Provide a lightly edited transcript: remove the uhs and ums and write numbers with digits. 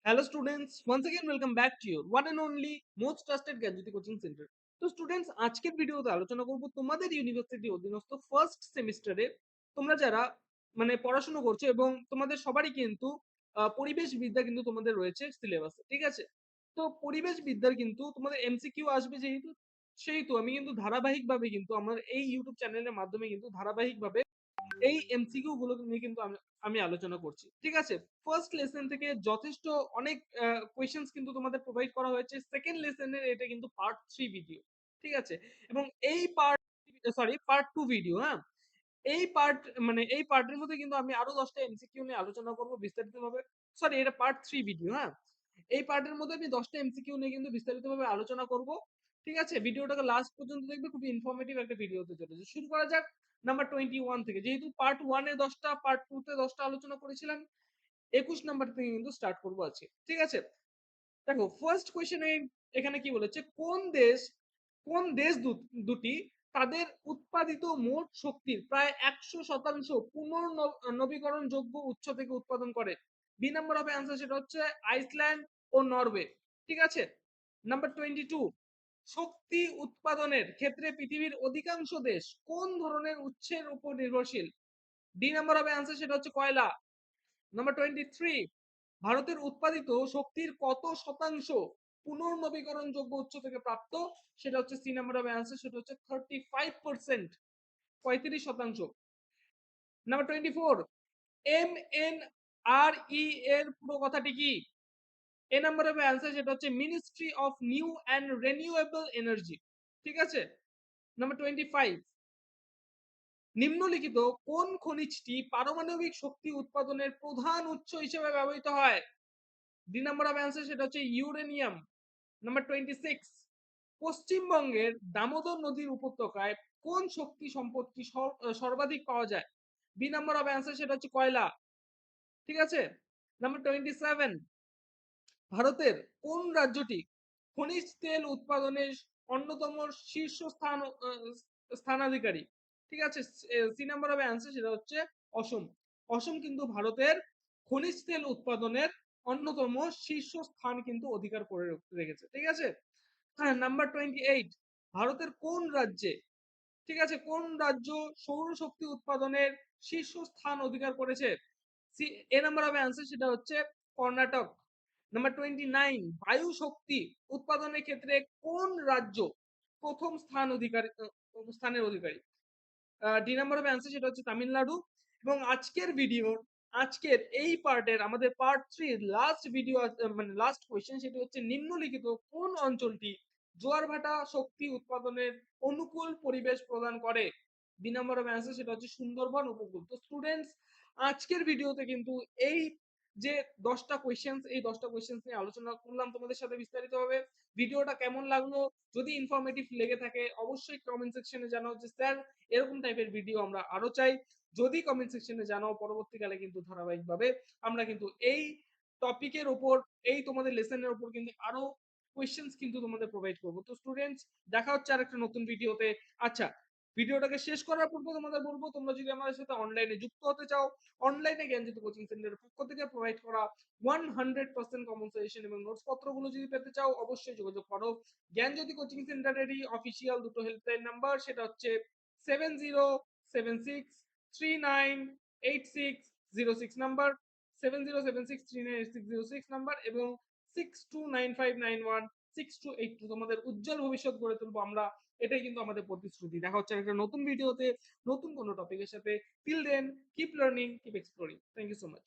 Hello students, once again welcome back to your one and only most trusted Gyanjyoti coaching center. তো students আজকের ভিডিওতে আলোচনা করব তোমাদের ইউনিভার্সিটি অধীনস্থ ফার্স্ট সেমিস্টারে তোমরা যারা পড়াশোনা করছো এবং তোমাদের সবারই কিন্তু পরিবেশ বিদ্যা কিন্তু তোমাদের রয়েছে সিলেবাসে, ঠিক আছে? তো পরিবেশ বিদ্যার কিন্তু তোমাদের এমসিকিউ আসবে সেহেতু আমি কিন্তু ধারাবাহিকভাবে কিন্তু আমার এই ইউটিউব চ্যানেলের মাধ্যমে কিন্তু ধারাবাহিকভাবে এই এমসিকিউ গুলো নিয়ে কিন্তু আমি আমি আলোচনা করছি, ঠিক আছে? ফার্স্ট লেসন থেকে যথেষ্ট অনেক কোয়েশ্চেন্স কিন্তু তোমাদের প্রোভাইড করা হয়েছে। সেকেন্ড লেসনের এটা কিন্তু পার্ট 3 ভিডিও, ঠিক আছে? এবং এই পার্ট 2 ভিডিও, হ্যাঁ? এই পার্টের মধ্যে কিন্তু আমি আরো 10টা এমসিকিউ নিয়ে আলোচনা করব বিস্তারিতভাবে। সরি, এটা পার্ট 3 ভিডিও, হ্যাঁ? এই পার্টের মধ্যে আমি 10টা এমসিকিউ নিয়ে কিন্তু বিস্তারিতভাবে আলোচনা করব, ঠিক আছে? ভিডিওটাকে লাস্ট পর্যন্ত দেখবে, খুবই ইনফরমেটিভ একটা ভিডিও হতে চলেছে। শুরু করা যাক নাম্বার 21 থেকে। যেহেতু পার্ট 1 এ 10টা, পার্ট 2 তে 10টা আলোচনা করেছিলাম, 21 নাম্বার থেকে কিন্তু স্টার্ট করব আজকে, ঠিক আছে? দেখো ফার্স্ট কোশ্চেনে এখানে কি বলেছে, কোন দেশ দুটি তাদের উৎপাদিত মোট শক্তির প্রায় 100% পুনর্নবীকরণযোগ্য উৎস থেকে উৎপাদন করে? বি নাম্বার হবে অ্যান্সার, সেটা হচ্ছে আইসল্যান্ড ও নরওয়ে, ঠিক আছে? নাম্বার 22, শক্তি উৎপাদনের ক্ষেত্রে পৃথিবীর অধিকাংশ দেশ কোন ধরনের উৎসের উপর নির্ভরশীল? ডি নাম্বার হবে অ্যান্সার, সেটা হচ্ছে কয়লা। নাম্বার 23, ভারতের উৎপাদিত শক্তির কত শতাংশ পুনর্নবীকরণযোগ্য উৎস থেকে প্রাপ্ত? সেটা হচ্ছে সি নাম্বার হবে অ্যান্সার, সেটা হচ্ছে 35%, 35%। নাম্বার 24, MNRE এর পুরো কথাটি কি? এ নাম্বার হবে অ্যান্সার, সেটা হচ্ছে ministry of new and renewable energy, ঠিক আছে? নাম্বার 25, নিম্নলিখিত কোন খনিজটি পারমাণবিক শক্তি উৎপাদনের প্রধান উৎস হিসেবে ব্যবহৃত হয়? ডি নাম্বার অফ অ্যান্সার, সেটা হচ্ছে ইউরেনিয়াম। নাম্বার 26, পশ্চিমবঙ্গের দামোদর নদীর উপত্যকায় কোন শক্তি সম্পদটি সর্বাধিক পাওয়া যায়? বি নাম্বার অফ অ্যান্সার, সেটা হচ্ছে কয়লা, ঠিক আছে? নাম্বার 27, ভারতের কোন রাজ্যটি খনিজ তেল উৎপাদনের অন্যতম শীর্ষ স্থানাধিকারী? ঠিক আছে, সি নাম্বার হবে অ্যান্সার, সেটা হচ্ছে অসম। অসম কিন্তু ভারতের খনিজ তেল উৎপাদনের অন্যতম শীর্ষ স্থান কিন্তু অধিকার করে রেখেছে, ঠিক আছে? হ্যাঁ, নাম্বার 28, ভারতের কোন রাজ্যে, ঠিক আছে, কোন রাজ্য সৌরশক্তি উৎপাদনের শীর্ষ স্থান অধিকার করেছে? এ নাম্বার হবে অ্যান্সার, সেটা হচ্ছে কর্ণাটক। নাম্বার 29, বায়ু শক্তি উৎপাদনের ক্ষেত্রে কোন রাজ্য প্রথম স্থানের অধিকারী? ডি নাম্বার হবে অ্যান্সার, সেটা হচ্ছে তামিলনাড়ু। এবং আজকের এই পার্টের আমাদের part 3 last video, last question, সেটি হচ্ছে নিম্নলিখিত কোন অঞ্চলটি জোয়ার ভাটা শক্তি উৎপাদনের অনুকূল পরিবেশ প্রদান করে? বি নাম্বার হবে অ্যান্সার, সেটা হচ্ছে সুন্দরবন উপকূল। তো স্টুডেন্টস, আজকের ভিডিওতে কিন্তু এই যে 10টা কোয়েশ্চেন্স, এই 10টা কোয়েশ্চেন্স নিয়ে আলোচনা করলাম তোমাদের সাথে বিস্তারিতভাবে। ভিডিওটা কেমন লাগলো? যদি ইনফরমেটিভ লেগে থাকে অবশ্যই কমেন্ট সেকশনে জানাও যে স্যার এরকম টাইপের ভিডিও আমরা আরো চাই। যদি কমেন্ট সেকশনে জানাও, পরবর্তীকালে কিন্তু ধারাবাহিকভাবে আমরা কিন্তু এই টপিকের উপর, এই তোমাদের লেসনের উপর কিন্তু আরো কোয়েশ্চেন্স কিন্তু তোমাদের প্রোভাইড করবো। তো স্টুডেন্টস, দেখা হচ্ছে আরেকটা নতুন ভিডিওতে। আচ্ছা, ভিডিওটাকে শেষ করার পূর্বে তোমাদের বলবো, তোমরা যদি আমাদের সাথে অনলাইনে যুক্ত হতে চাও, অনলাইনে জ্ঞানজ্যোতি কোচিং সেন্টারের পক্ষ থেকে প্রোভাইড করা 100% কমন সাজেশন এবং নোটস পত্রগুলো যদি পেতে চাও, অবশ্যই যোগাযোগ করো। জ্ঞানজ্যোতি কোচিং সেন্টারেরই অফিসিয়াল দুটো হেল্পলাইন নাম্বার, সেটা হচ্ছে 7076398606 নাম্বার, 7076398606 নাম্বার, এবং 6295916282। তোমাদের উজ্জ্বল ভবিষ্যৎ গড়ে তুলবো আমরা, এটাই কিন্তু আমাদের প্রতিশ্রুতি। দেখা হচ্ছে একটা নতুন ভিডিওতে নতুন কোনো টপিকের সাথে। Till then, keep learning, keep exploring. Thank you so much.